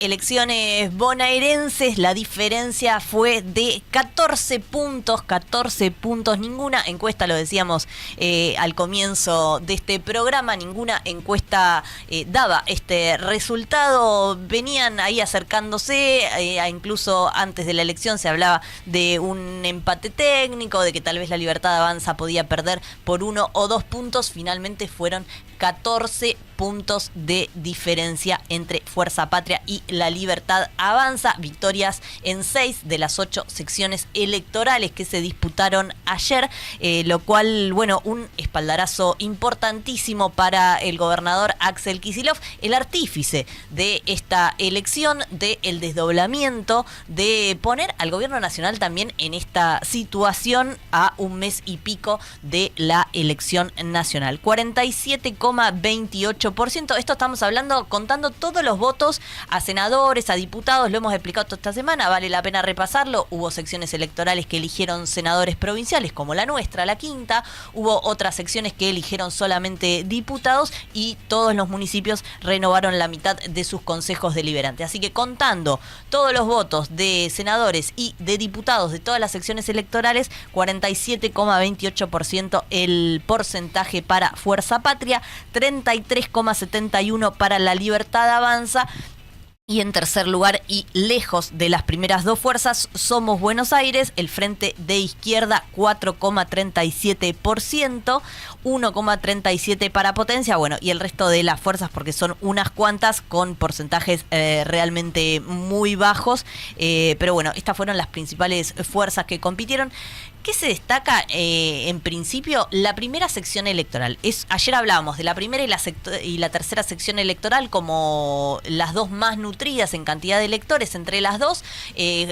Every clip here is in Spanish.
Elecciones bonaerenses, la diferencia fue de 14 puntos, ninguna encuesta, lo decíamos al comienzo de este programa, ninguna encuesta daba este resultado, venían ahí acercándose, incluso antes de la elección se hablaba de un empate técnico, de que tal vez la Libertad Avanza podía perder por 1 o 2 puntos, finalmente fueron 14 puntos de diferencia entre Fuerza Patria y La Libertad Avanza, victorias en 6 de las 8 secciones electorales que se disputaron ayer, lo cual, bueno, un espaldarazo importantísimo para el gobernador Axel Kicillof, el artífice de esta elección, del desdoblamiento, de poner al gobierno nacional también en esta situación a un mes y pico de la elección nacional. 47,28%. Esto estamos hablando, contando todos los votos a senadores, a diputados, lo hemos explicado toda esta semana, vale la pena repasarlo. Hubo secciones electorales que eligieron senadores provinciales, como la nuestra, la quinta. Hubo otras secciones que eligieron solamente diputados y todos los municipios renovaron la mitad de sus consejos deliberantes. Así que contando todos los votos de senadores y de diputados de todas las secciones electorales, 47,28% el porcentaje para Fuerza Patria, 33,71% para La Libertad Avanza. Y en tercer lugar, y lejos de las primeras dos fuerzas, Somos Buenos Aires, el Frente de Izquierda, 4,37%, 1,37% para Potencia, bueno, y el resto de las fuerzas, porque son unas cuantas, con porcentajes realmente muy bajos, pero bueno, estas fueron las principales fuerzas que compitieron. ¿Qué se destaca en principio? La primera sección electoral. Ayer hablábamos de la primera y la tercera sección electoral como las dos más nutridas en cantidad de electores. Entre las dos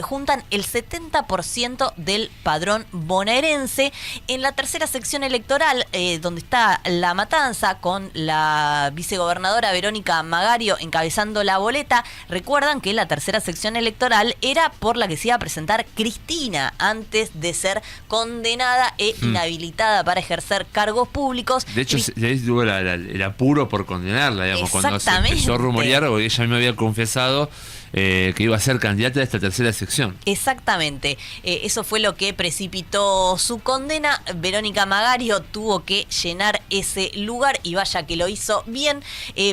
juntan el 70% del padrón bonaerense. En la tercera sección electoral, donde está La Matanza, con la vicegobernadora Verónica Magario encabezando la boleta, recuerdan que la tercera sección electoral era por la que se iba a presentar Cristina antes de ser condenada e inhabilitada para ejercer cargos públicos. De hecho, ahí tuvo el apuro por condenarla, digamos, cuando se empezó a rumorear, porque ella me había confesado que iba a ser candidata de esta tercera sección. Exactamente, eso fue lo que precipitó su condena. Verónica Magario tuvo que llenar ese lugar y vaya que lo hizo bien,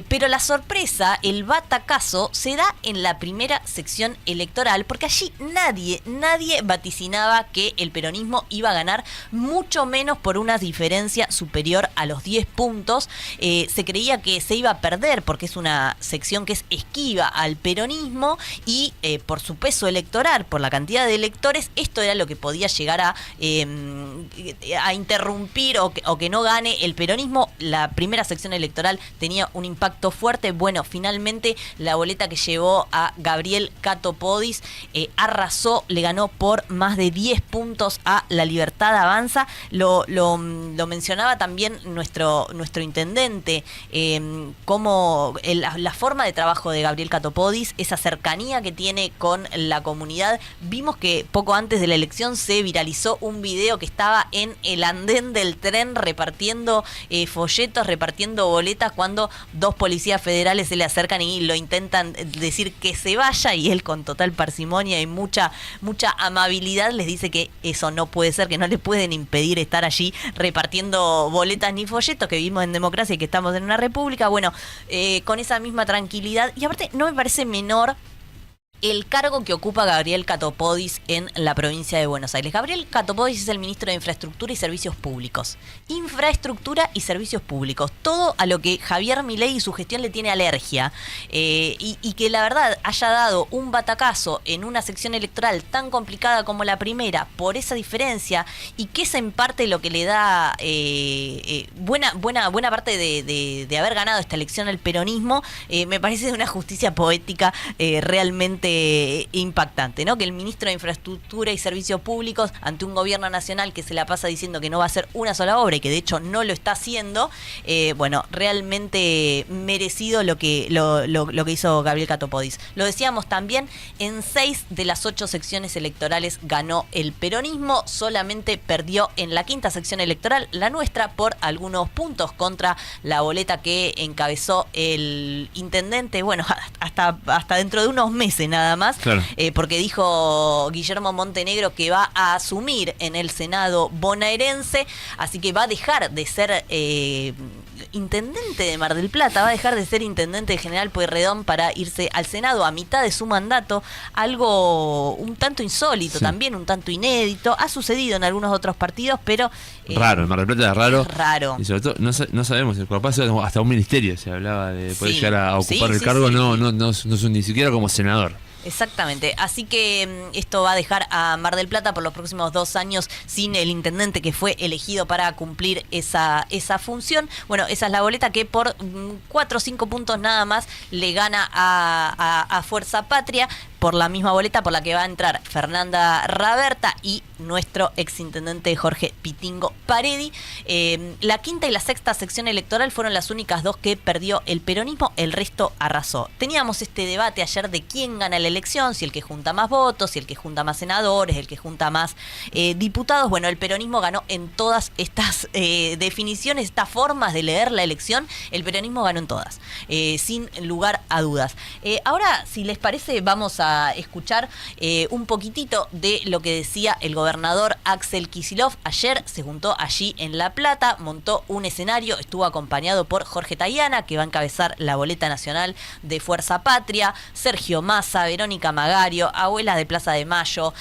pero la sorpresa, el batacazo, se da en la primera sección electoral, porque allí nadie vaticinaba que el peronismo iba a ganar, mucho menos por una diferencia superior a los 10 puntos. Se creía que se iba a perder porque es una sección que es esquiva al peronismo, y por su peso electoral, por la cantidad de electores, esto era lo que podía llegar a interrumpir o que no gane el peronismo. La primera sección electoral tenía un impacto fuerte. Bueno, finalmente la boleta que llevó a Gabriel Cato Podis arrasó, le ganó por más de 10 puntos a La Libertad Avanza. Lo mencionaba también nuestro intendente, como la forma de trabajo de Gabriel Cato Podis, esa cercanía que tiene con la comunidad. Vimos que poco antes de la elección se viralizó un video que estaba en el andén del tren repartiendo folletos, repartiendo boletas, cuando dos policías federales se le acercan y lo intentan decir que se vaya, y él, con total parsimonia y mucha amabilidad, les dice que eso no puede ser, que no le pueden impedir estar allí repartiendo boletas ni folletos, que vivimos en democracia y que estamos en una república. Bueno, con esa misma tranquilidad, y aparte no me parece menor el cargo que ocupa Gabriel Cato Podis en la provincia de Buenos Aires. Gabriel Cato Podis es el ministro de Infraestructura y Servicios Públicos. Infraestructura y Servicios Públicos. Todo a lo que Javier Milei y su gestión le tiene alergia. Y que la verdad haya dado un batacazo en una sección electoral tan complicada como la primera, por esa diferencia, y que es en parte lo que le da buena parte de haber ganado esta elección al peronismo, me parece de una justicia poética realmente realmente impactante, ¿no? Que el ministro de Infraestructura y Servicios Públicos, ante un gobierno nacional que se la pasa diciendo que no va a hacer una sola obra y que de hecho no lo está haciendo, bueno, realmente merecido lo que hizo Gabriel Cató Podis. Lo decíamos también, en 6 de las 8 secciones electorales ganó el peronismo, solamente perdió en la 5ª sección electoral, la nuestra, por algunos puntos contra la boleta que encabezó el intendente, bueno, hasta dentro de unos meses nada más, claro. Porque dijo Guillermo Montenegro que va a asumir en el Senado bonaerense, así que va a dejar de ser intendente de Mar del Plata, va a dejar de ser intendente de General Pueyrredón para irse al Senado a mitad de su mandato, algo un tanto insólito, sí. También un tanto inédito, ha sucedido en algunos otros partidos, pero... raro, en Mar del Plata es raro. Raro. Y sobre todo, no sabemos, capaz hasta un ministerio se hablaba de poder llegar a ocupar el cargo, no ni siquiera como senador. Exactamente, así que esto va a dejar a Mar del Plata por los próximos 2 años sin el intendente que fue elegido para cumplir esa función. Bueno, esa es la boleta que por 4 o 5 puntos nada más le gana a Fuerza Patria, por la misma boleta por la que va a entrar Fernanda Raberta y nuestro exintendente Jorge Pitingo Paredi. La 5ª y la 6ª sección electoral fueron las únicas 2 que perdió el peronismo, el resto arrasó. Teníamos este debate ayer de quién gana la elección, si el que junta más votos, si el que junta más senadores, el que junta más diputados. Bueno, el peronismo ganó en todas estas definiciones, estas formas de leer la elección, el peronismo ganó en todas, sin lugar a dudas. Ahora, si les parece, vamos a escuchar un poquitito de lo que decía el gobernador Axel Kicillof. Ayer se juntó allí en La Plata, montó un escenario, estuvo acompañado por Jorge Tayana, que va a encabezar la boleta nacional de Fuerza Patria, Sergio Massa, Verónica Magario, Abuelas de Plaza de Mayo,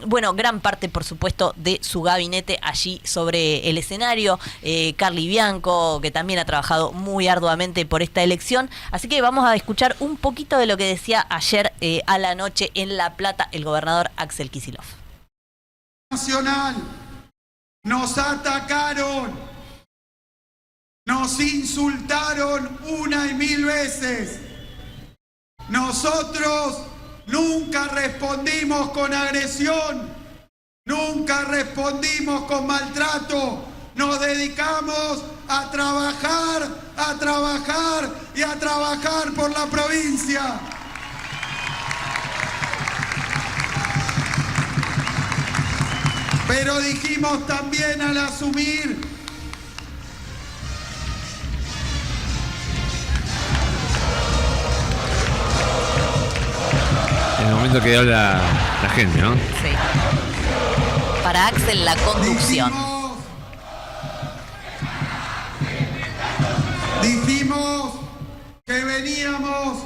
bueno, gran parte, por supuesto, de su gabinete allí sobre el escenario, Carly Bianco, que también ha trabajado muy arduamente por esta elección. Así que vamos a escuchar un poquito de lo que decía ayer a la noche en La Plata el gobernador Axel Kicillof. Nacional, nos atacaron, nos insultaron 1 y 1000 veces. Nosotros nunca respondimos con agresión, nunca respondimos con maltrato. Nos dedicamos a trabajar y a trabajar por la provincia. Pero dijimos también al asumir en el momento que habla la gente, ¿no? Sí. Para Axel la conducción. Dijimos que veníamos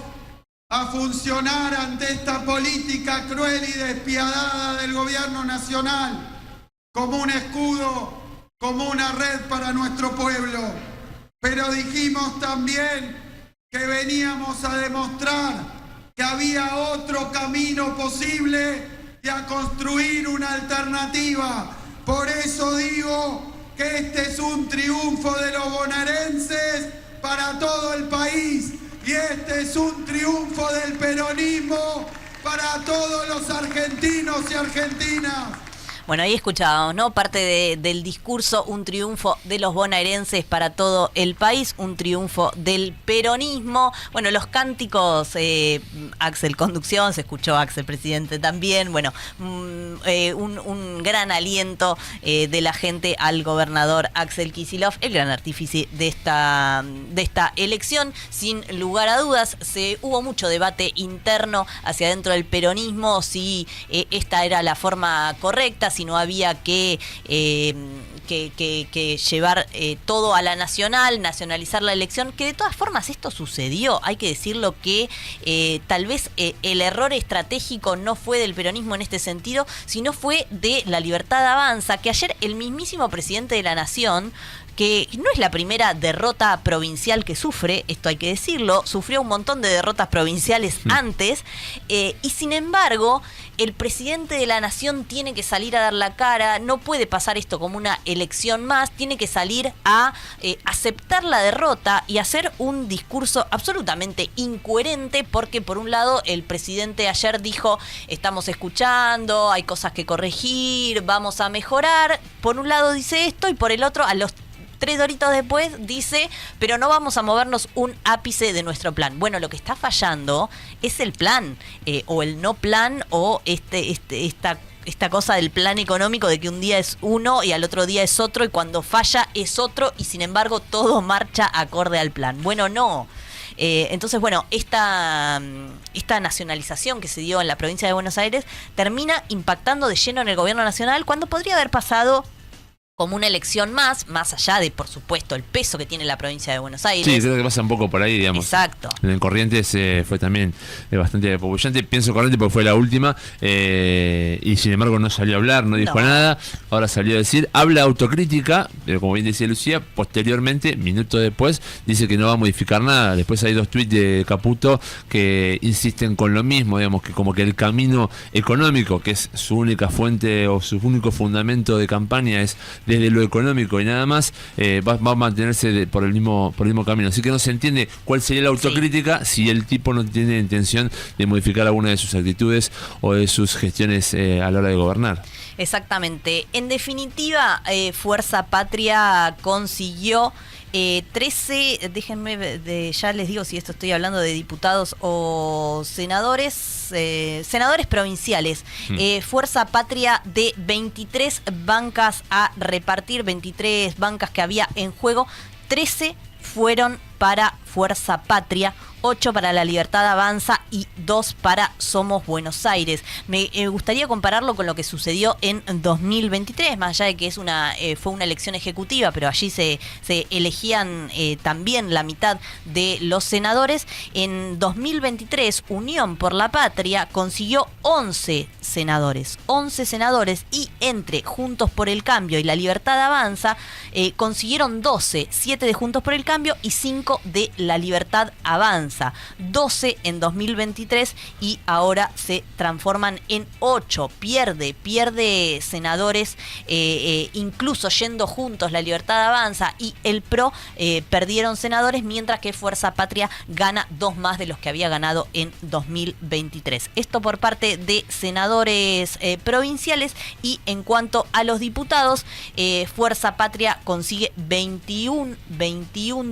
a funcionar ante esta política cruel y despiadada del gobierno nacional como un escudo, como una red para nuestro pueblo. Pero dijimos también que veníamos a demostrar que había otro camino posible y a construir una alternativa. Por eso digo que este es un triunfo de los bonaerenses para todo el país y este es un triunfo del peronismo para todos los argentinos y argentinas. Bueno, ahí escuchábamos, ¿no? Parte del discurso, un triunfo de los bonaerenses para todo el país, un triunfo del peronismo. Bueno, los cánticos, Axel conducción, se escuchó Axel presidente también. Bueno, un gran aliento de la gente al gobernador Axel Kicillof, el gran artífice de esta elección. Sin lugar a dudas, hubo mucho debate interno hacia adentro del peronismo, si esta era la forma correcta, si no había que llevar todo a la nacional, nacionalizar la elección, que de todas formas esto sucedió. Hay que decirlo que tal vez el error estratégico no fue del peronismo en este sentido, sino fue de La Libertad Avanza, que ayer el mismísimo presidente de la Nación, que no es la primera derrota provincial que sufre, esto hay que decirlo, sufrió un montón de derrotas provinciales antes, y sin embargo, el presidente de la nación tiene que salir a dar la cara, no puede pasar esto como una elección más, tiene que salir a aceptar la derrota y hacer un discurso absolutamente incoherente, porque por un lado el presidente ayer dijo, estamos escuchando, hay cosas que corregir, vamos a mejorar, por un lado dice esto y por el otro a los 3 doritos después dice, pero no vamos a movernos un ápice de nuestro plan. Bueno, lo que está fallando es el plan, o el no plan, o esta cosa del plan económico de que un día es uno y al otro día es otro, y cuando falla es otro, y sin embargo todo marcha acorde al plan. Bueno, no. Entonces, bueno, esta nacionalización que se dio en la provincia de Buenos Aires termina impactando de lleno en el gobierno nacional, cuando podría haber pasado como una elección más allá de, por supuesto, el peso que tiene la provincia de Buenos Aires. Sí, creo que pasa un poco por ahí, digamos. Exacto. En Corrientes fue también bastante apabullante. Pienso Corrientes porque fue la última, y sin embargo no salió a hablar, no dijo nada. Ahora salió a decir, habla autocrítica, pero como bien decía Lucía, posteriormente, minutos después, dice que no va a modificar nada. Después hay 2 tuits de Caputo que insisten con lo mismo, digamos, que como que el camino económico, que es su única fuente o su único fundamento de campaña, es desde lo económico y nada más, va a mantenerse por el mismo camino. Así que no se entiende cuál sería la autocrítica si el tipo no tiene intención de modificar alguna de sus actitudes o de sus gestiones a la hora de gobernar. Exactamente. En definitiva, Fuerza Patria consiguió 13, déjenme, ya les digo si esto estoy hablando de diputados o senadores, senadores provinciales. Fuerza Patria de 23 bancas a repartir, 23 bancas que había en juego, 13 fueron para Fuerza Patria, 8 para La Libertad Avanza y 2 para Somos Buenos Aires. Me gustaría compararlo con lo que sucedió en 2023, más allá de que fue una elección ejecutiva, pero allí se elegían también la mitad de los senadores. En 2023, Unión por la Patria consiguió 11 senadores, y entre Juntos por el Cambio y La Libertad Avanza consiguieron 12, 7 de Juntos por el Cambio y 5 de La Libertad Avanza, 12 en 2023 y ahora se transforman en 8. Pierde senadores, incluso yendo juntos La Libertad Avanza y el PRO perdieron senadores, mientras que Fuerza Patria gana 2 más de los que había ganado en 2023. Esto por parte de senadores provinciales. Y en cuanto a los diputados, Fuerza Patria consigue 21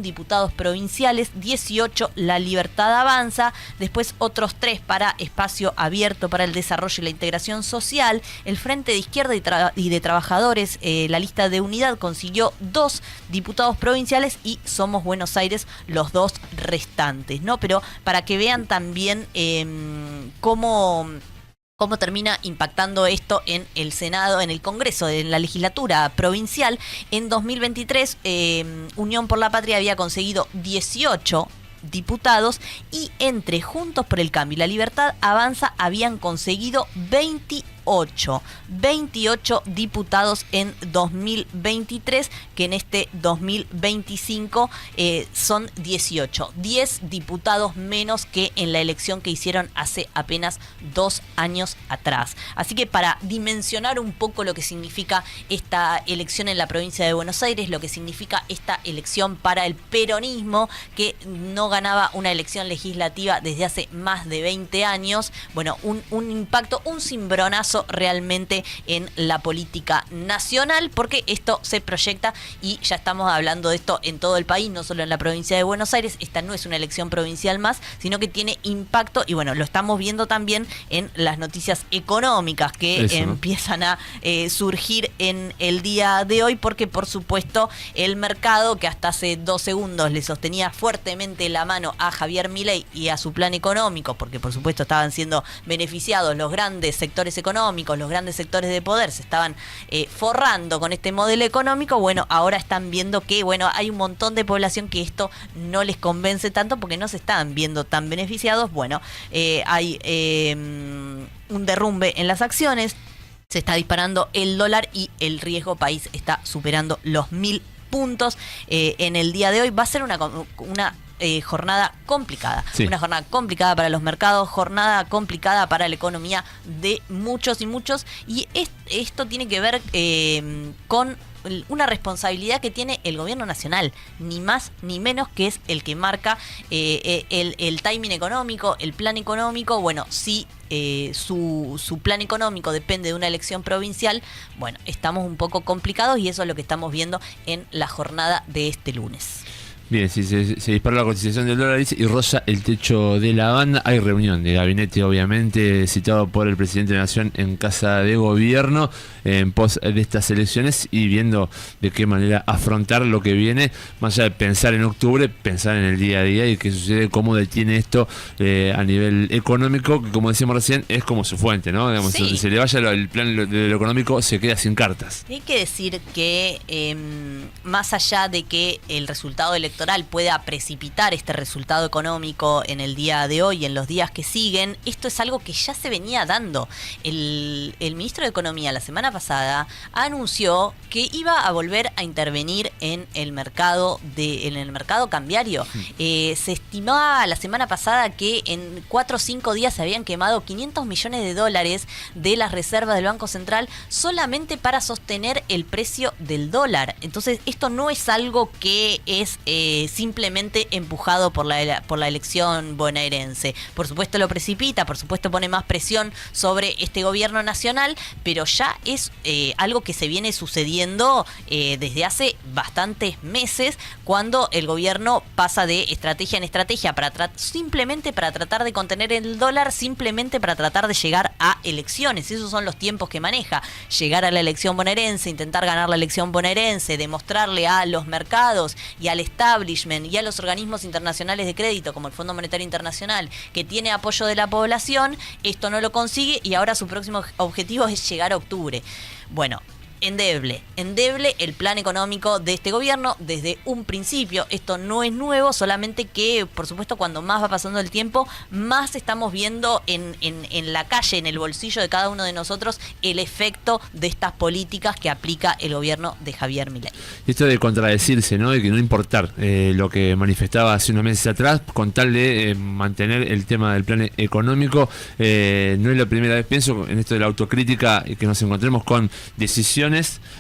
diputados provinciales, 18 La Libertad Avanza, después otros 3 para Espacio Abierto para el Desarrollo y la Integración Social, el Frente de Izquierda y de Trabajadores, la lista de Unidad consiguió 2 diputados provinciales y Somos Buenos Aires los 2 restantes, ¿no? Pero para que vean también cómo termina impactando esto en el Senado, en el Congreso, en la legislatura provincial. En 2023, Unión por la Patria había conseguido 18 diputados y entre Juntos por el Cambio y La Libertad Avanza habían conseguido 28 diputados en 2023, que en este 2025 son 18, 10 diputados menos que en la elección que hicieron hace apenas 2 años atrás. Así que para dimensionar un poco lo que significa esta elección en la provincia de Buenos Aires, lo que significa esta elección para el peronismo, que no ganaba una elección legislativa desde hace más de 20 años, bueno, un impacto, un cimbronazo realmente en la política nacional, porque esto se proyecta y ya estamos hablando de esto en todo el país, no solo en la provincia de Buenos Aires. Esta no es una elección provincial más, sino que tiene impacto, y bueno, lo estamos viendo también en las noticias económicas que empiezan a surgir en el día de hoy, porque por supuesto el mercado, que hasta hace 2 segundos le sostenía fuertemente la mano a Javier Milei y a su plan económico, porque por supuesto estaban siendo beneficiados los grandes sectores económicos, los grandes sectores de poder, se estaban forrando con este modelo económico. Bueno, ahora están viendo que, bueno, hay un montón de población que esto no les convence tanto porque no se están viendo tan beneficiados. Bueno, hay un derrumbe en las acciones, se está disparando el dólar y el riesgo país está superando los 1000 puntos. puntos en el día de hoy. Va a ser una jornada complicada. Sí. Una jornada complicada para los mercados, jornada complicada para la economía de muchos y muchos. Y esto tiene que ver con una responsabilidad que tiene el gobierno nacional, ni más ni menos, que es el que marca el timing económico, el plan económico. Bueno, si su plan económico depende de una elección provincial, bueno, estamos un poco complicados y eso es lo que estamos viendo en la jornada de este lunes. Bien, si se dispara la cotización del dólar y roza el techo de la banda, hay reunión de gabinete, obviamente, citado por el presidente de la Nación en Casa de Gobierno en pos de estas elecciones y viendo de qué manera afrontar lo que viene, más allá de pensar en octubre, pensar en el día a día y qué sucede, cómo detiene esto a nivel económico, que como decíamos recién, es como su fuente, ¿no? Digamos, Sí. donde se le vaya el plan de lo económico, se queda sin cartas. Hay que decir que más allá de que el resultado electoral pueda precipitar este resultado económico en el día de hoy y en los días que siguen, esto es algo que ya se venía dando. El ministro de Economía la semana pasada anunció que iba a volver a intervenir en el mercado cambiario. Se estimaba la semana pasada que en 4 o 5 días se habían quemado $500 millones de las reservas del Banco Central solamente para sostener el precio del dólar. Entonces esto no es algo que es simplemente empujado por la elección bonaerense. Por supuesto lo precipita, por supuesto pone más presión sobre este gobierno nacional, pero ya es algo que se viene sucediendo desde hace bastantes meses, cuando el gobierno pasa de estrategia en estrategia simplemente para tratar de contener el dólar, simplemente para tratar de llegar a elecciones. Esos son los tiempos que maneja: llegar a la elección bonaerense, intentar ganar la elección bonaerense, demostrarle a los mercados y al establishment y a los organismos internacionales de crédito como el Fondo Monetario Internacional que tiene apoyo de la población. Esto no lo consigue y ahora su próximo objetivo es llegar a octubre. Bueno, endeble el plan económico de este gobierno desde un principio. Esto no es nuevo, solamente que, por supuesto, cuando más va pasando el tiempo, más estamos viendo en la calle, en el bolsillo de cada uno de nosotros, el efecto de estas políticas que aplica el gobierno de Javier Milei. Esto de contradecirse, ¿no? De que no importar lo que manifestaba hace unos meses atrás, con tal de mantener el tema del plan económico. No es la primera vez, pienso, en esto de la autocrítica, que nos encontremos con decisiones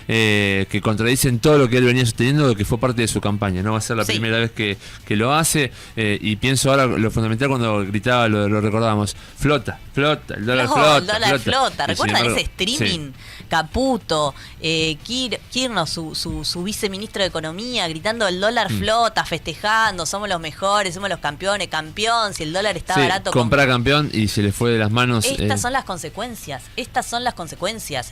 que contradicen todo lo que él venía sosteniendo, que fue parte de su campaña. No va a ser la primera vez que lo hace, y pienso ahora lo fundamental cuando gritaba, lo recordábamos: flota, el dólar flota. El dólar flota. ¿Recuerdan embargo, ese streaming? Sí. Caputo, Kirchner, su viceministro de Economía, gritando: el dólar flota, festejando, somos los mejores, somos los campeones, campeón, si el dólar está barato. Comprar campeón y se le fue de las manos. Estas son las consecuencias,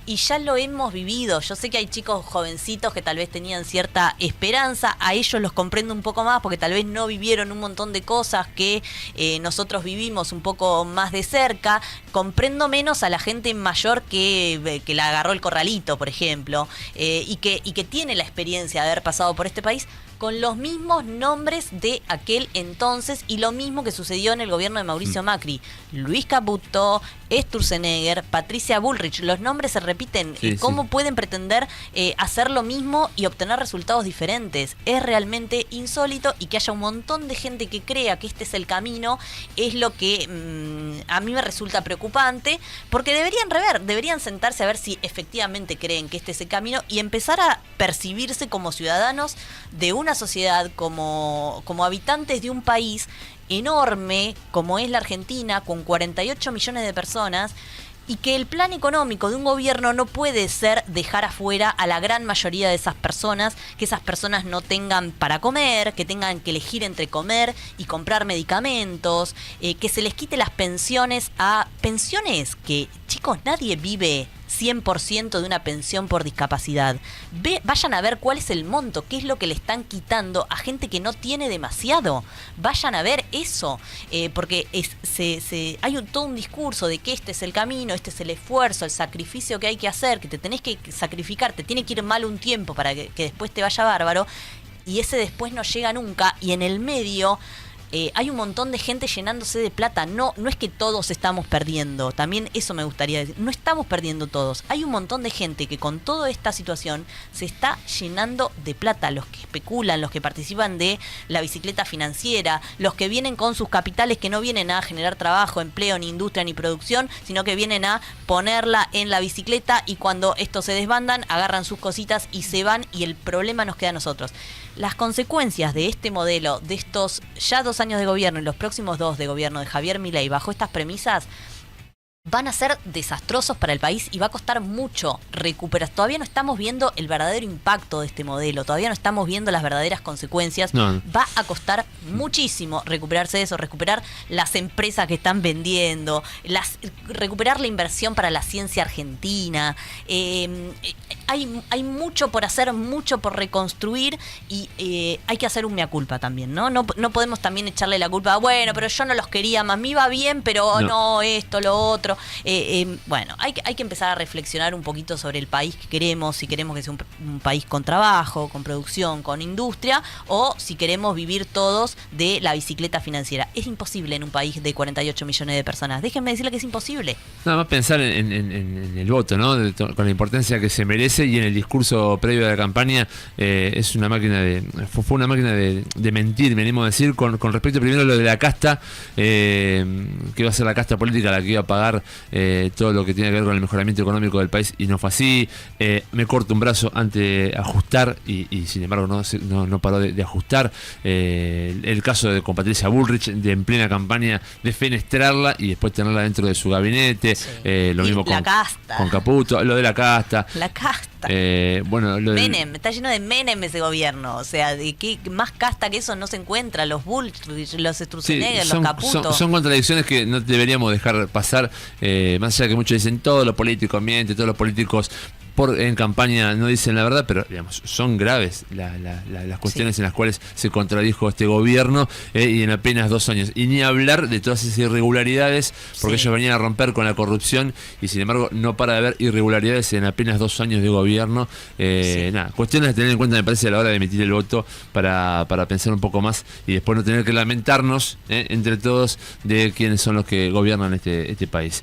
y ya lo hemos vivido. Yo sé que hay chicos jovencitos que tal vez tenían cierta esperanza, a ellos los comprendo un poco más porque tal vez no vivieron un montón de cosas que nosotros vivimos un poco más de cerca. Comprendo menos a la gente mayor que la agarró el corralito, por ejemplo, y que tiene la experiencia de haber pasado por este país con los mismos nombres de aquel entonces y lo mismo que sucedió en el gobierno de Mauricio Macri. Luis Caputo, Sturzenegger, Patricia Bullrich, los nombres se repiten. ¿Cómo pueden pretender hacer lo mismo y obtener resultados diferentes? Es realmente insólito, y que haya un montón de gente que crea que este es el camino es lo que a mí me resulta preocupante, porque deberían sentarse a ver si efectivamente creen que este es el camino y empezar a percibirse como ciudadanos de una sociedad, como habitantes de un país enorme como es la Argentina, con 48 millones de personas, y que el plan económico de un gobierno no puede ser dejar afuera a la gran mayoría de esas personas, que esas personas no tengan para comer, que tengan que elegir entre comer y comprar medicamentos, que se les quite las pensiones pensiones que, chicos, nadie vive 100% de una pensión por discapacidad. Vayan a ver cuál es el monto, qué es lo que le están quitando a gente que no tiene demasiado. Vayan a ver eso, porque hay todo un discurso de que este es el camino, este es el esfuerzo, el sacrificio que hay que hacer, que te tenés que sacrificar, te tiene que ir mal un tiempo para que después te vaya bárbaro, y ese después no llega nunca, y en el medio hay un montón de gente llenándose de plata. No es que todos estamos perdiendo, también eso me gustaría decir. No estamos perdiendo todos. Hay un montón de gente que con toda esta situación se está llenando de plata. Los que especulan, los que participan de la bicicleta financiera, los que vienen con sus capitales que no vienen a generar trabajo, empleo, ni industria, ni producción, sino que vienen a ponerla en la bicicleta, y cuando estos se desbandan, agarran sus cositas y se van, y el problema nos queda a nosotros. Las consecuencias de este modelo, de estos ya 2 años de gobierno y los próximos 2 de gobierno de Javier Milei bajo estas premisas, van a ser desastrosos para el país y va a costar mucho recuperar. Todavía no estamos viendo el verdadero impacto de este modelo, todavía no estamos viendo las verdaderas consecuencias. No. Va a costar muchísimo recuperarse de eso, recuperar las empresas que están vendiendo, recuperar la inversión para la ciencia argentina. Hay mucho por hacer, mucho por reconstruir, y hay que hacer un mea culpa también, ¿no? No podemos también echarle la culpa, bueno, pero yo no los quería más, me iba bien, pero no esto, lo otro. Bueno, hay que empezar a reflexionar un poquito sobre el país que queremos, si queremos que sea un país con trabajo, con producción, con industria, o si queremos vivir todos de la bicicleta financiera. Es imposible en un país de 48 millones de personas. Déjenme decirle que es imposible. Nada más pensar en el voto, ¿no? Con la importancia que se merece, y en el discurso previo a la campaña, es una máquina fue una máquina de mentir, venimos a decir, con respecto primero a lo de la casta, que iba a ser la casta política la que iba a pagar todo lo que tiene que ver con el mejoramiento económico del país, y no fue así. Me corto un brazo ante ajustar, y sin embargo no paró de ajustar. El caso con Patricia Bullrich, de en plena campaña defenestrarla y después tenerla dentro de su gabinete. Sí. Lo mismo la casta. con Caputo, lo de la casta. La casta. Bueno, Menem, está lleno de Menem ese gobierno. O sea, de qué más casta que eso no se encuentra. Los Bullrich, los Sturzenegger, los Caputo. Son contradicciones que no deberíamos dejar pasar. Más allá de que muchos dicen todos los políticos mienten, todos los políticos en campaña no dicen la verdad, pero digamos, son graves las cuestiones en las cuales se contradijo este gobierno, y en apenas 2 años. Y ni hablar de todas esas irregularidades, porque ellos venían a romper con la corrupción, y sin embargo no para de haber irregularidades en apenas 2 años de gobierno. Nada, cuestiones a tener en cuenta, me parece, a la hora de emitir el voto, para pensar un poco más y después no tener que lamentarnos entre todos de quiénes son los que gobiernan este país.